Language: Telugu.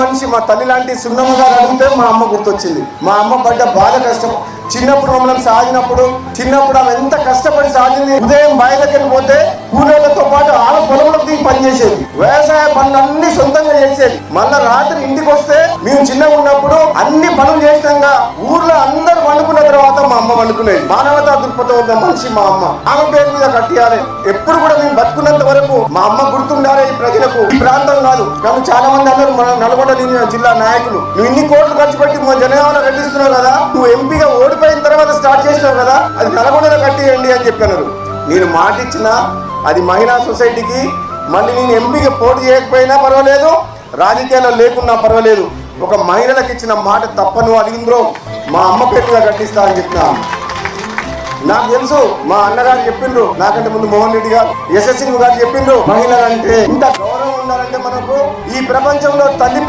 మనిషి మా తల్లి లాంటి సున్నమ్మ గారు అడిగితే మా అమ్మ గుర్తొచ్చింది. మా అమ్మ పడ్డ బాధ కష్టం చిన్నప్పుడు మమ్మల్ని సాగినప్పుడు చిన్నప్పుడు ఆమె ఎంత కష్టపడి సాగింది. ఉదయం బావి దగ్గరికి పోతే కూలీలతో పాటు ఆమె పొలంలోకి దిగి పనిచేసేది. వ్యవసాయ పనులన్నీ సొంతంగా చేసేది. మళ్ళా రాత్రి ఇంటికి వస్తే మేము చిన్నగా ఉన్నప్పుడు అన్ని పనులు చేసినాక ఊర్లో అందరూ వండుకున్న తర్వాత మా అమ్మ వండుకునేది. మానవతా దృక్పథం ఉన్న మనిషి మా అమ్మ. ఆమె పేరు మీద కట్టియాలి. ఎప్పుడు కూడా మేము బతుకున్నంత వరకు మా అమ్మ గుర్తుండాలి ఈ ప్రజలకు. ఈ ప్రాంతం కాదు కానీ చాలా మంది అన్నారు మన నల్గొండ జిల్లా నాయకులు, నువ్వు ఇన్ని కోట్లు ఖర్చు పెట్టి మా జనగామలో కట్టిస్తున్నావు కదా, నువ్వు ఎంపీగా ఓడిపోయిన తర్వాత స్టార్ట్ చేసినావు కదా, అది నల్గొండలో కట్టియండి అని చెప్పారు. నేను మాట ఇచ్చినా అది మహిళా సొసైటీకి. మళ్ళీ నేను ఎంపీగా పోటీ చేయకపోయినా పర్వాలేదు, రాజకీయాల్లో లేకున్నా పర్వాలేదు, ఒక మహిళలకు ఇచ్చిన మాట తప్పను అడిగిందో మా అమ్మ పేరుగా కట్టిస్తా అని చెప్పినా. నాకు తెలుసు మా అన్నగారు చెప్పిండ్రు, నాకంటే ముందు మోహన్ రెడ్డి గారు, యశస్వి గారు చెప్పిండ్రు, మహిళలంటే ఇంత గౌరవం ఉండాలంటే మనకు ఈ ప్రపంచంలో తల్లి